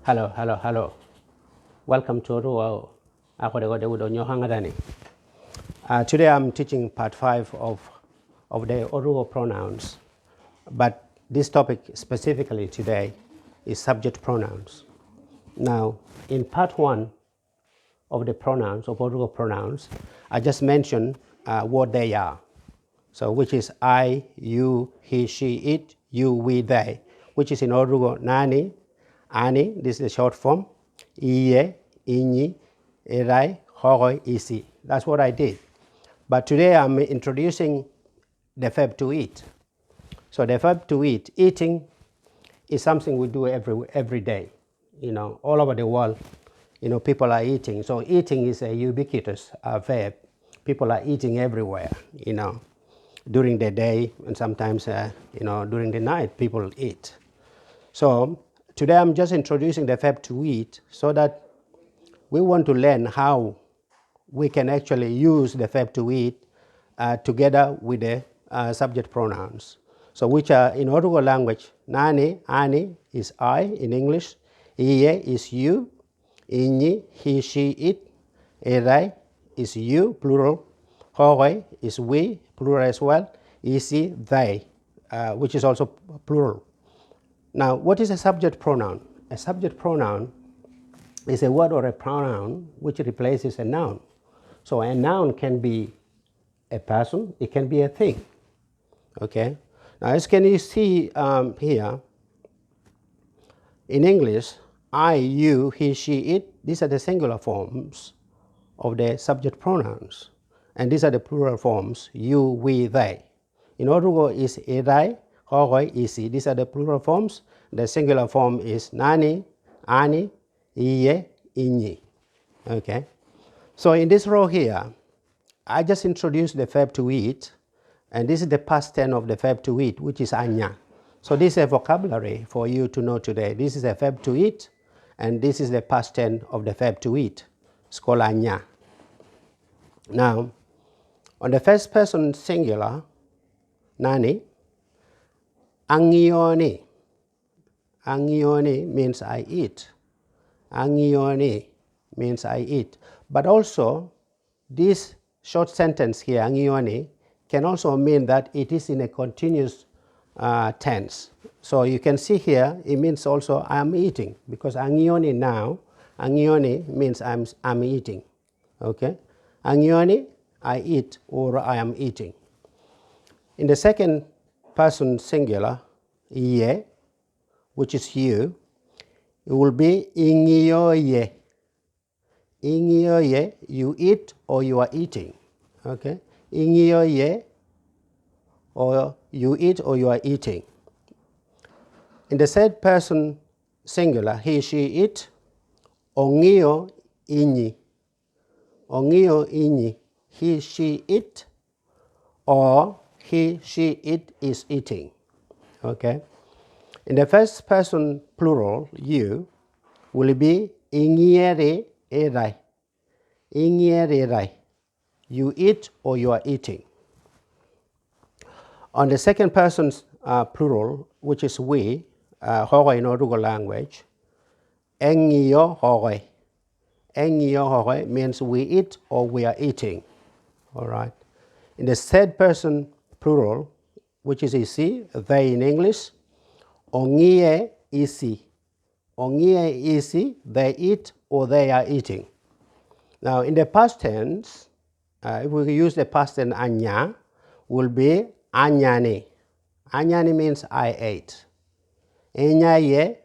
Hello. Welcome to Otuho. Today I'm teaching part 5 of the Otuho pronouns. But this topic specifically today is subject pronouns. Now, in part 1 of the pronouns, of Otuho pronouns, I just mentioned what they are. So, which is I, you, he, she, it, you, we, they, which is in Otuho Nanî, Ani, this is the short form, iyye, inyi, itaî, hôhôî, iyye. That's what I did. But today I'm introducing the verb to eat. So the verb to eat, eating is something we do every day. All over the world, people are eating. So eating is a ubiquitous verb. People are eating everywhere, during the day, and sometimes, during the night, people eat. So today I'm just introducing the verb to eat so that we want to learn how we can actually use the verb to eat together with the subject pronouns. So which are in Otuho language, Nanî, Ani is I in English, iyye is you, inyi, he, she, it, itaî is you, plural, hôhôî is we, plural as well, iyye, they, which is also plural. Now, what is a subject pronoun? A subject pronoun is a word or a pronoun which replaces a noun. So a noun can be a person, it can be a thing. Okay? Now, as can you see here, in English, I, you, he, she, it, these are the singular forms of the subject pronouns. And these are the plural forms, you, we, they. In Otuho is itaî, hôhôî, iyye. These are the plural forms. The singular form is Nanî, Ani, iyye, inyi. Okay? So in this row here, I just introduced the verb to eat, and this is the past tense of the verb to eat, which is anya. So this is a vocabulary for you to know today. This is a verb to eat, and this is the past tense of the verb to eat. It's called anya. Now, on the first person singular, Nanî, Aŋiyo. Aŋiyo means I eat. Aŋiyo means I eat. But also, this short sentence here, Aŋiyo, can also mean that it is in a continuous tense. So you can see here, it means also I am eating, because Aŋiyo now, Aŋiyo means I'm eating. Okay? Aŋiyo, I eat, or I am eating. In the second person singular, iyye, which is you, it will be Aŋiyo. Aŋiyo, you eat or you are eating. Okay? Aŋiyo, or you eat or you are eating. In the third person singular, he, she, it, Aŋiyo, inyi. Aŋiyo, inyi. He, she, it, or he, she, it is eating. Okay? In the first person plural, you, will be iyye, itaî. Iyye, you eat or you are eating. On the second person plural, which is we, hôhôî in Otuho language, Aŋiyo, hôhôî. Aŋiyo, hôhôî means we eat or we are eating. All right. In the third person plural, which is iyye, they in English, Aŋiyo, iyye. Aŋiyo, iyye, they eat or they are eating. Now, in the past tense, if we use the past tense anya, will be anyani. Anyani means I ate. Enyaye,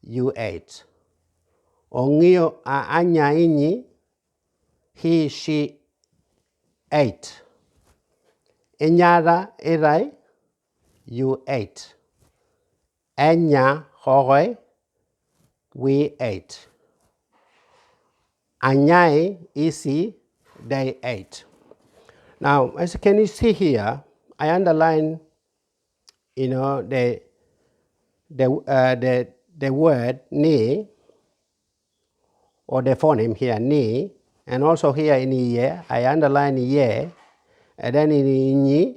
you ate. Aŋiyo, anya inyi, he, she ate. Enyara, itaî, you ate. Enya, hôhôî, we ate. Anyai, iyye, they ate. Now, as can you see here, I underline, the word ni, or the phoneme here, ni, and also here in iyye, I underline iyye, and then in inyi,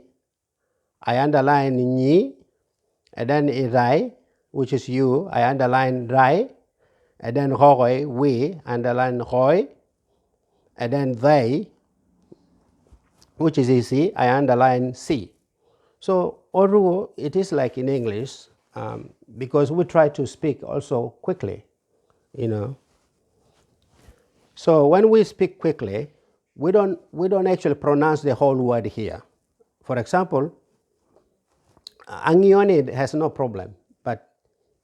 I underline inyi, and then itaî, which is you, I underline rai, and then hôhôî, we, underline hôi, and then they, which is easy, I underline C. So Otuho, it is like in English, because we try to speak also quickly, you know. So when we speak quickly, we don't actually pronounce the whole word here. For example, Aŋiyo has no problem, but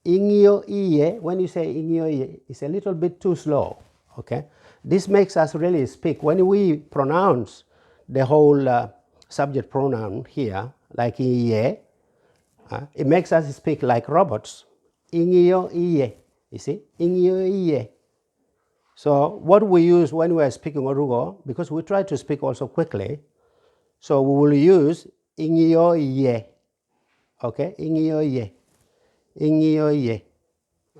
iyye, when you say iyye, it's a little bit too slow. Okay, this makes us really speak when we pronounce the whole subject pronoun here, like iyye. It makes us speak like robots. Iyye, you see, iyye. So what we use when we are speaking Otuho, because we try to speak also quickly, so we will use iyye. Okay, iyye.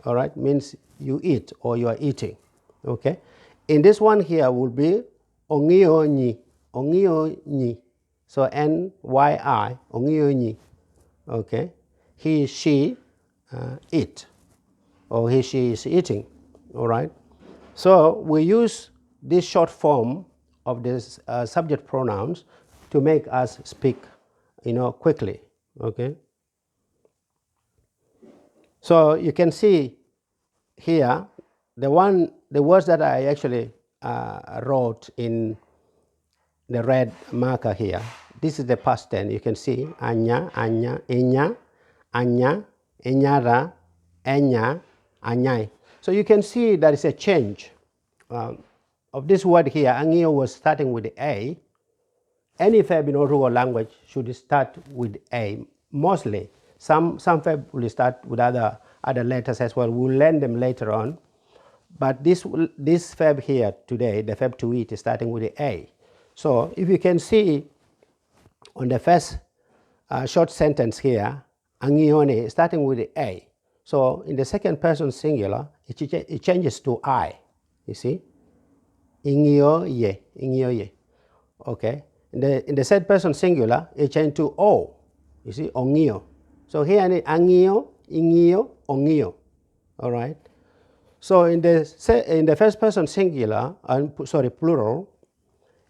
All right, means you eat or you are eating. Okay, in this one here will be Aŋiyo. So NYI, Aŋiyo. Okay, he, she eat, or he, she is eating. All right, so we use this short form of this subject pronouns to make us speak, quickly. Okay. So you can see here the words that I actually wrote in the red marker here. This is the past tense. You can see anya, inya, anya, inyara, enya, anyai. So you can see there is a change of this word here. Aŋiyo was starting with the A. Any verb in Otuho language should start with A. Mostly, some verb will start with other letters as well. We'll learn them later on. But this verb here today, the verb to eat, is starting with the A. So if you can see on the first short sentence here, Aŋiyo starting with the A. So in the second person singular, it changes to I. You see, iyye. Okay. In the third person singular, it changed to O. You see, Aŋiyo. So here, Aŋiyo, iyye, Aŋiyo. All right. So in the first person singular, plural,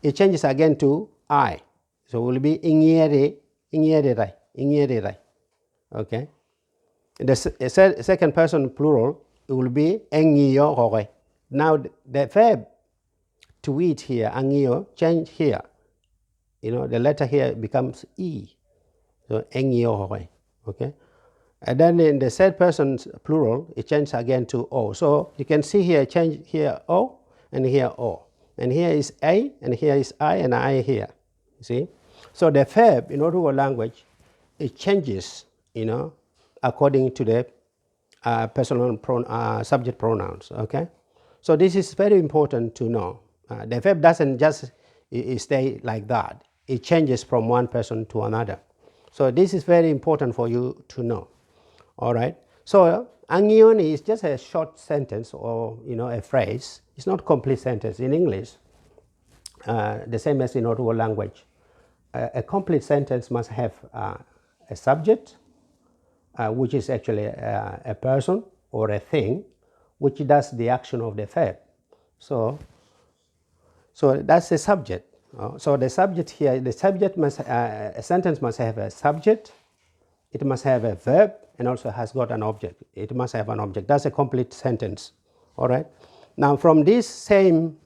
it changes again to I. So it will be iyye. Okay. In the second person plural, it will be Aŋiyo. Now the verb to eat here, Aŋiyo, change here. The letter here becomes E. So Aŋiyo. Okay. And then in the third person plural, it changes again to O. So you can see here, change here O and here O. And here is A, and here is I, and I here. You see? So the verb in Otuho language, it changes, according to the subject pronouns. Okay? So this is very important to know. The verb doesn't just stay like that. It changes from one person to another. So this is very important for you to know. All right. So Aŋiyo is just a short sentence or a phrase. It's not complete sentence in English. The same as in Otuho language. A complete sentence must have a subject, which is actually a person or a thing, which does the action of the verb. So that's the subject. So the subject here, a sentence must have a subject. It must have a verb, and also has got an object. It must have an object. That's a complete sentence. All right. Now from this same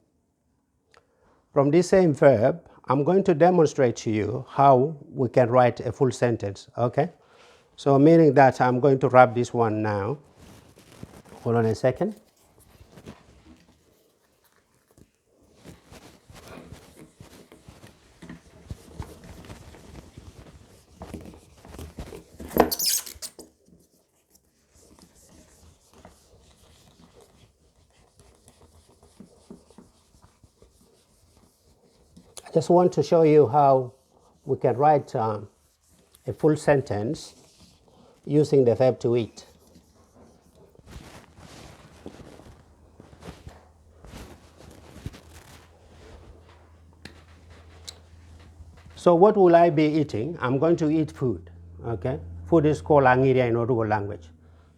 verb, I'm going to demonstrate to you how we can write a full sentence. Okay. So meaning that I'm going to wrap this one now. Hold on a second. I just want to show you how we can write a full sentence using the verb to eat. So what will I be eating? I'm going to eat food. Okay, food is called Aŋiyo in Otuho language.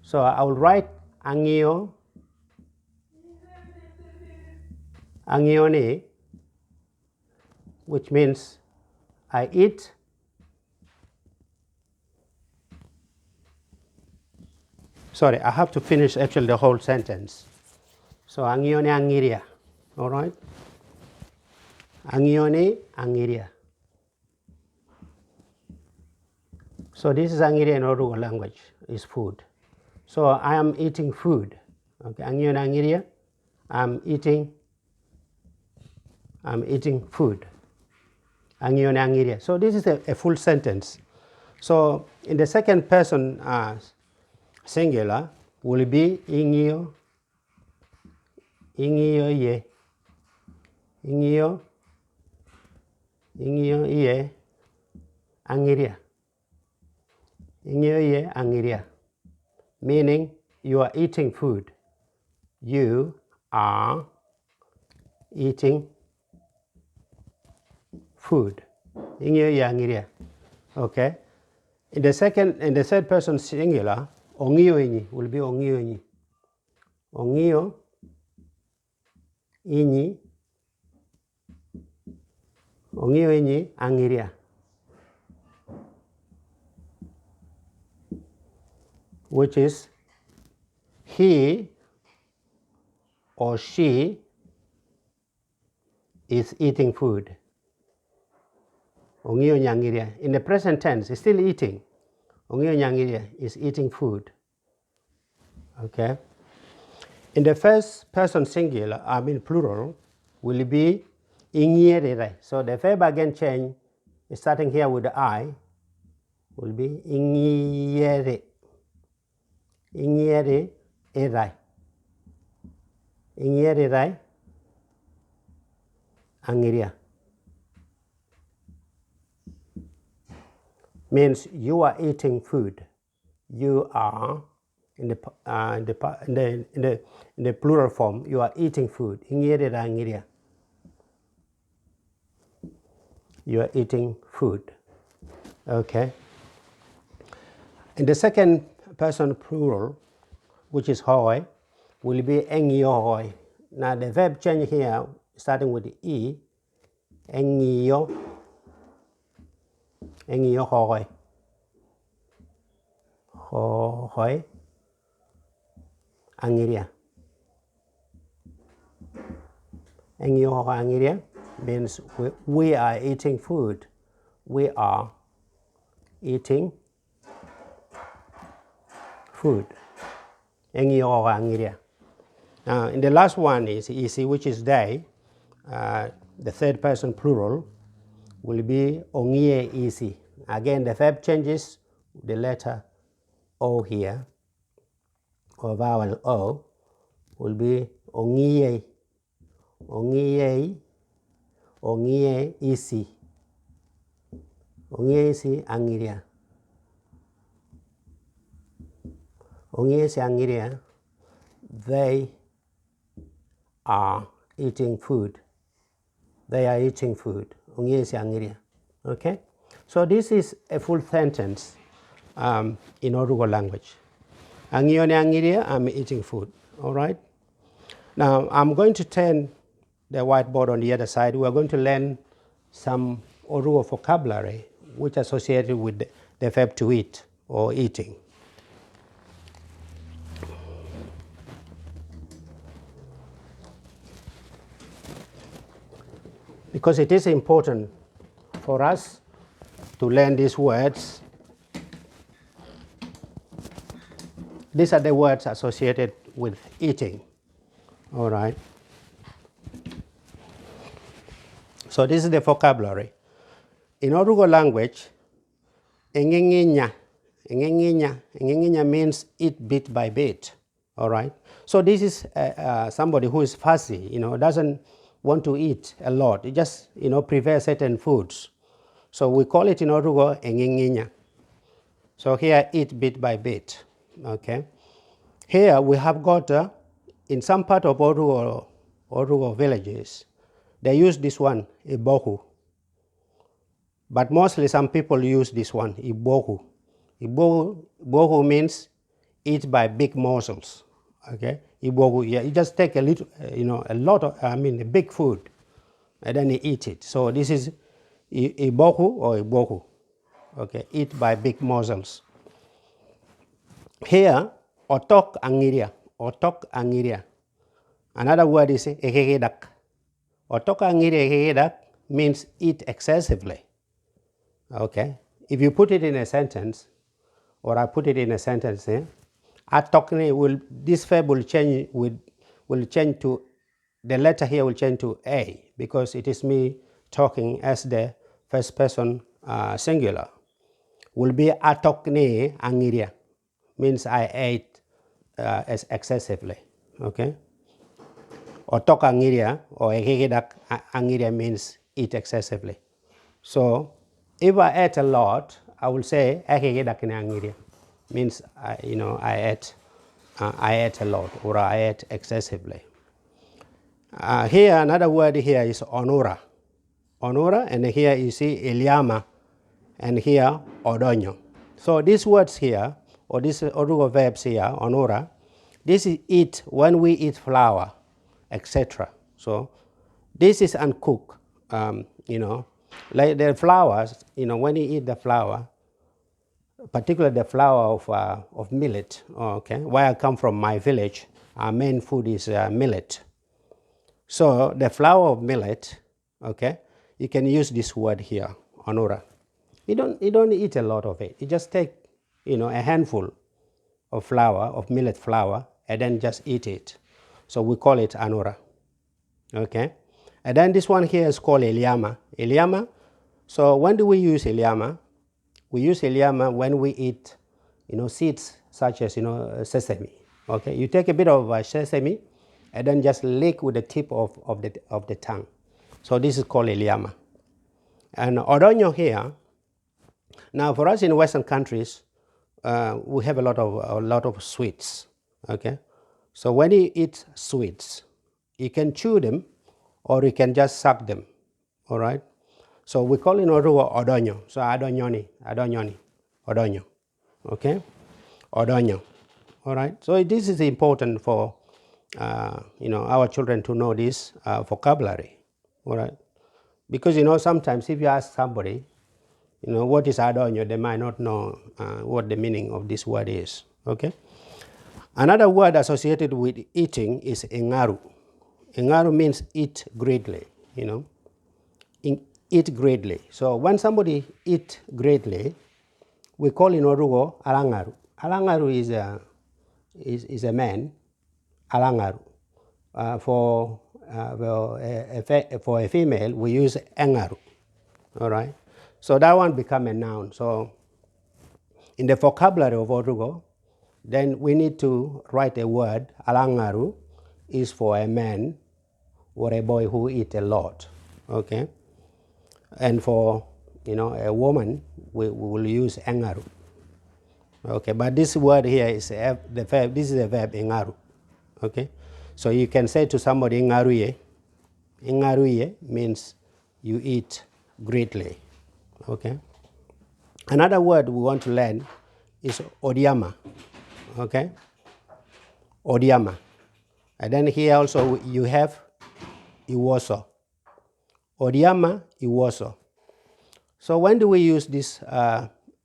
So I will write Aŋiyo Aŋiyo, which means I eat. Sorry, I have to finish actually the whole sentence. So Aŋiyo Aŋiria, all right? Aŋiyo Aŋiria. So this is Aŋiria in Otuho language, is food. So I am eating food. Okay, Aŋiyo Aŋiria, I'm eating food. Aŋiyo Aŋiria. So this is a full sentence. So in the second person singular will be inyi, iyye, inyi, iyye, Aŋiria. Inyi, iyye, Aŋiria. Meaning you are eating food. You are eating food. Inyi, iyye, Aŋiria. Okay. In the third person singular, Aŋiyo will be Aŋiyo. Aŋiyo, inyi, Aŋiyo, Aŋiria. Which is he or she is eating food. Aŋiyo Aŋiria. In the present tense, is still eating. Aŋiyo Aŋiria is eating food. Okay. In the first person singular, I mean plural, will be iyye. So the verb again change, starting here with the I, will be iyye. Iyye erai. Iyye erai Aŋiria. Means you are eating food. You are in the plural form. You are eating food. Iyye erai Aŋiria. You are eating food. Okay. In the second person plural, which is hôhôî, will be Aŋiyo. Now the verb change here, starting with the E, Aŋiyo, hôhôî. Hôhôî, Aŋiria. Aŋiyo, hôhôî, Aŋiria means we are eating food. We are eating food. Aŋiyo, hôhôî, Aŋiria. Now, in the last one is iyye, which is they. The third person plural will be Aŋiyo, iyye. Again, the verb changes the letter O here, or vowel O, will be Aŋiyo, Aŋiyo, Aŋiyo, iyye. Aŋiyo, iyye, Aŋiria. Aŋiyo, iyye, Aŋiria. They are eating food. They are eating food. Aŋiyo, iyye, Aŋiria. Okay? So this is a full sentence in Otuho language. Aŋiyo, Aŋiria, I'm eating food. All right? Now, I'm going to turn the whiteboard on the other side. We're going to learn some Otuho vocabulary which are associated with the verb to eat or eating. Because it is important for us to learn these words. These are the words associated with eating. All right. So this is the vocabulary. In Otuho language, engenginya means eat bit by bit. All right. So this is somebody who is fussy, doesn't want to eat a lot. It just, prefers certain foods. So we call it in Otuho engenginya. So here, eat bit by bit. Okay. Here we have got, in some part of Otuho villages, they use this one, ibohu. But mostly some people use this one, ibohu. Ibohu means eat by big morsels. Okay, iboku. Yeah, you just take a little, a lot of, a big food, and then you eat it. So this is iboku or iboku. Okay, eat by big muscles. Here, otok angiria. Otok angiria. Another word is ekegedak. Otok angiria ekegedak means eat excessively. Okay, if you put it in a sentence, or I put it in a sentence here, this verb will change to, the letter here will change to a, because it is me talking as the first person singular. Will be atokne angiria, means I ate as excessively. Okay, otok angiria or ekegedak angiria means eat excessively. So if I ate a lot, I will say ekegedak angiria, means I ate a lot, or I ate excessively. Here another word here is onura. Onura, and here you see iliama, and here odonyo. So these words here, or these Otuho verbs here, onura, this is eat when we eat flour, etc. So this is uncooked. Like the flours, when you eat the flour, particularly the flour of millet. Okay, where I come from, my village, our main food is millet. So the flour of millet, okay, you can use this word here, onura. You don't eat a lot of it. You just take, a handful of flour, of millet flour, and then just eat it. So we call it onura. Okay, and then this one here is called iliama. Iliama. So when do we use iliama? We use iliama when we eat, seeds such as, sesame. Okay, you take a bit of sesame and then just lick with the tip of the tongue. So this is called iliama. And odonyo here. Now for us in Western countries, we have a lot of sweets. Okay, so when you eat sweets, you can chew them, or you can just suck them. All right. So we call it Otuho odonyo. So adonyoni, odonyo. Okay, odonyo. All right. So this is important for our children to know this vocabulary. All right, because sometimes if you ask somebody, what is adonyo, they might not know what the meaning of this word is. Okay. Another word associated with eating is engaru. Engaru means eat greatly. Eat greatly. So when somebody eat greatly, we call in Otuho alangaru. Alangaru is a man. Alangaru. For a female, we use engaru. All right. So that one become a noun. So in the vocabulary of Otuho, then we need to write a word. Alangaru is for a man or a boy who eat a lot. Okay. And for a woman, we will use engaru. Okay, but this word here is the verb. This is the verb engaru. Okay, so you can say to somebody engaruye. Engaruye means you eat greatly. Okay. Another word we want to learn is odiama. Okay, odiama, and then here also you have iwoso. Odiama, iwoso. So when do we use this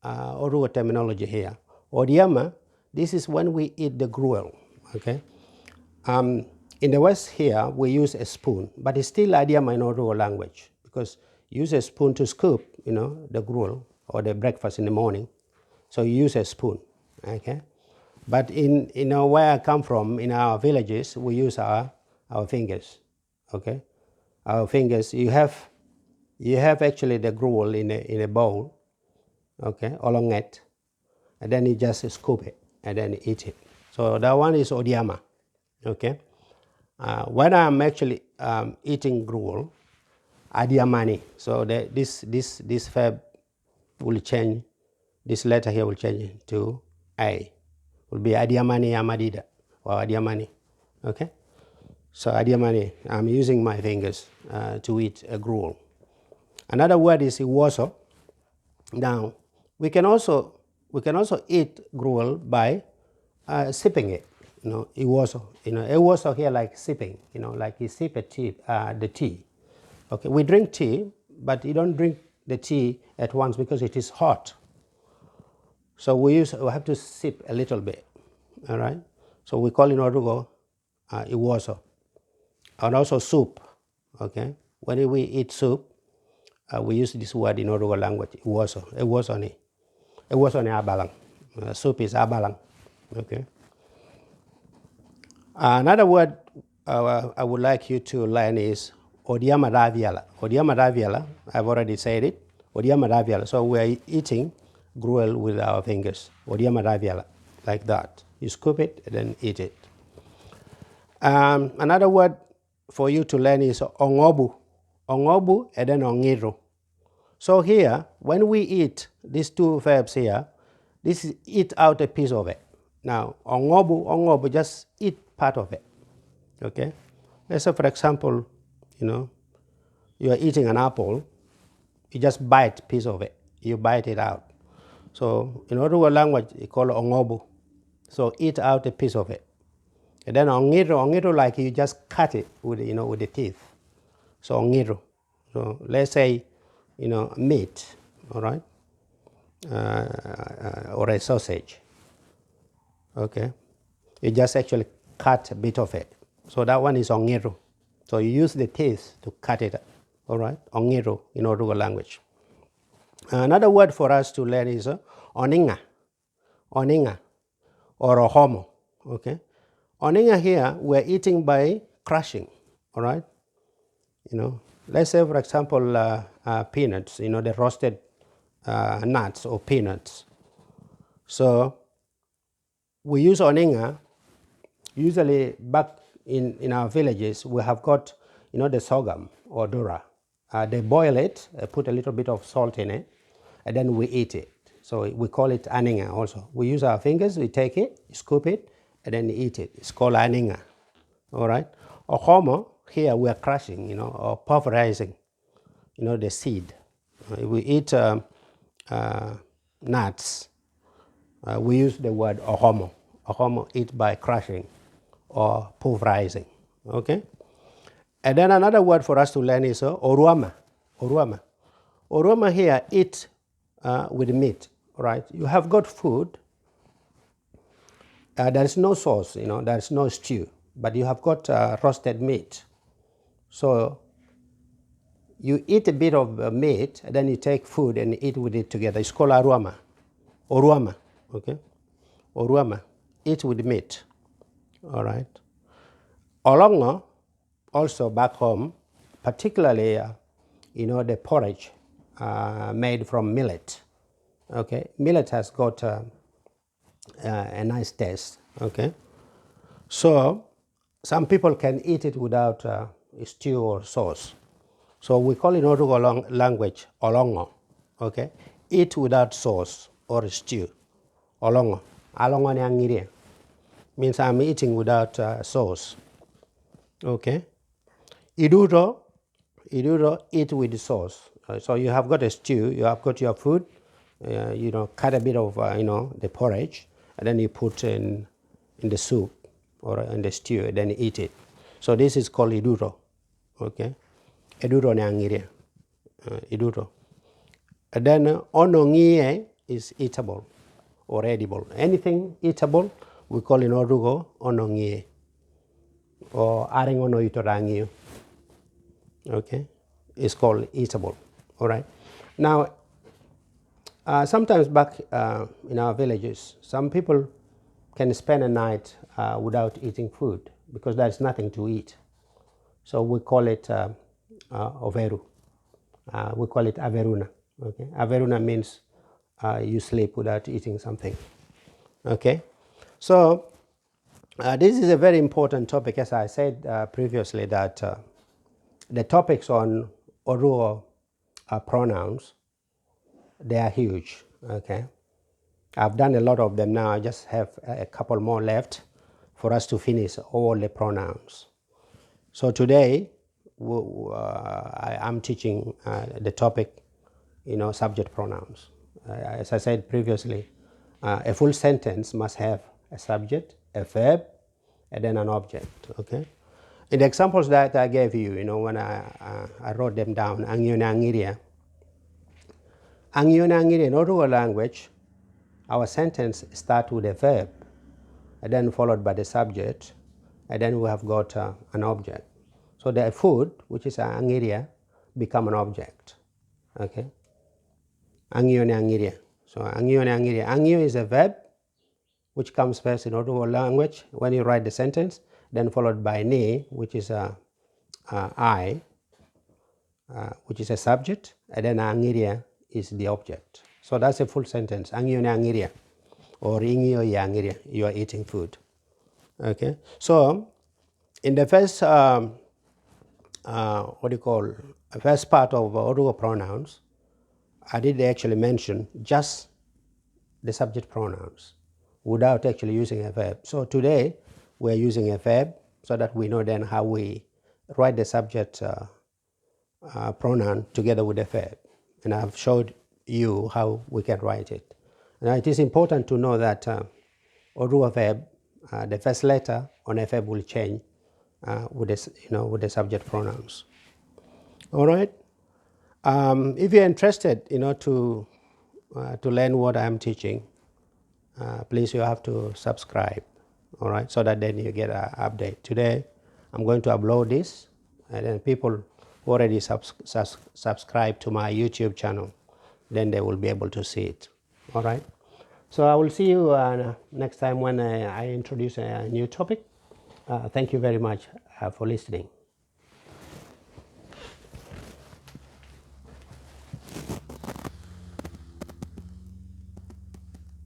Otuho terminology here? Odiama, this is when we eat the gruel. Okay. In the West here, we use a spoon, but it's still odiama in Otuho language, because you use a spoon to scoop, the gruel or the breakfast in the morning. So you use a spoon. Okay. But in where I come from, in our villages, we use our fingers. Okay. Our fingers. You have actually the gruel in a bowl, okay, along it, and then you just scoop it and then eat it. So that one is odiama. Okay. When I'm actually eating gruel, adiamani. So this verb will change. This letter here will change to a. Will be adiamani amadida or adiamani. Okay. So adiamani. I'm using my fingers to eat a gruel. Another word is iwoso. Now we can also eat gruel by sipping it. iwoso. Iwoso here like sipping, like you sip the tea. Okay, we drink tea, but you don't drink the tea at once because it is hot. So we have to sip a little bit, all right? So we call in Otuho iwoso. And also soup, okay? When we eat soup, we use this word in Otuho language, iwoso. Iwoso ni abalang. Soup is abalang, okay? Another word I would like you to learn is odiamadaviala. Odiamadaviala, I've already said it. Odiamadaviala. So we are eating gruel with our fingers. Odiamadaviala, like that. You scoop it and then eat it. Another word for you to learn is ongobu. Ongobu and then ongiro. So here, when we eat these two verbs here, this is eat out a piece of it. Now, ongobu, just eat part of it. Okay? Let's say, for example, you are eating an apple, you just bite a piece of it. You bite it out. So in Otuho language, you call it ongobu. So eat out a piece of it. And then ongiro like you just cut it with the teeth. So ongiro. So let's say, meat, all right, or a sausage. Okay, you just actually cut a bit of it. So that one is ongiro. So you use the teeth to cut it, all right, ongiro in Otuho language. Another word for us to learn is oninga, or hôhôî, okay. Oninga here, we're eating by crushing, all right. Let's say, for example, peanuts, the roasted nuts or peanuts. So we use oninga. Usually back in our villages, we have got, the sorghum or dura. They boil it, put a little bit of salt in it, and then we eat it. So we call it aninga also. We use our fingers, we take it, scoop it, and then eat it. It's called aninga, all right? Hôhôî, here we are crushing, or pulverizing, the seed. If we eat nuts, we use the word hôhôî. Hôhôî, eat by crushing or pulverizing, okay? And then another word for us to learn is oruama. Oruama here, eat with meat, right? You have got food. There is no sauce, there is no stew, but you have got roasted meat. So you eat a bit of meat, and then you take food and eat with it together. It's called oruama, okay? Oruama, eat with meat, all right? Olongo, also back home, particularly, the porridge made from millet, okay? Millet has got a nice taste, okay? So some people can eat it without stew or sauce. So we call it in Otuho language olongo, okay? Eat without sauce or stew, olongo. Alongo ni Aŋiyo means I'm eating without sauce, okay? Iduro, eat with sauce. So you have got a stew, you have got your food, cut a bit of, the porridge, and then you put in the soup or in the stew, and then eat it. So this is called iduro, okay? Iduro ni Aŋiyo, iduro. And then onongie is eatable or edible. Anything eatable, we call in Otuho onongie, or arengono itorangiyo. Okay, it's called eatable, all right? Now, sometimes back in our villages, some people can spend a night without eating food because there's nothing to eat. So we call it overu. We call it averuna, okay? Averuna means you sleep without eating something, okay? So this is a very important topic, as I said previously, that the topics on Otuho pronouns, they are huge, okay? I've done a lot of them now. I just have a couple more left for us to finish all the pronouns. So today, I'm teaching the topic, subject pronouns. As I said previously, a full sentence must have a subject, a verb, and then an object, okay? In the examples that I gave you, when I wrote them down, Aŋiyo, Nanî, Aŋiyo, Nanî, in Otuho language, our sentence starts with a verb, and then followed by the subject, and then we have got an object. So the food, which is Aŋiyo, become an object, okay? Aŋiyo, Nanî. So Aŋiyo, Nanî. Aŋiyo is a verb, which comes first in Otuho language when you write the sentence, then followed by Nanî, which is I, which is a subject, and then Aŋiyo is the object. So that's a full sentence, Aŋiyo, Nanî, or iyye, Aŋiyo, you are eating food. Okay, so in the first, first part of Otuho pronouns, I did actually mention just the subject pronouns without actually using a verb. So today we're using a verb so that we know then how we write the subject pronoun together with the verb. And I've showed you how we can write it. Now it is important to know that Otuho verb, the first letter on a verb will change with the subject pronouns. All right. If you're interested, to learn what I'm teaching, please you have to subscribe. All right, so that then you get an update. Today, I'm going to upload this, and then people who already subscribe to my YouTube channel, then they will be able to see it. All right. So I will see you next time when I introduce a new topic. Thank you very much for listening.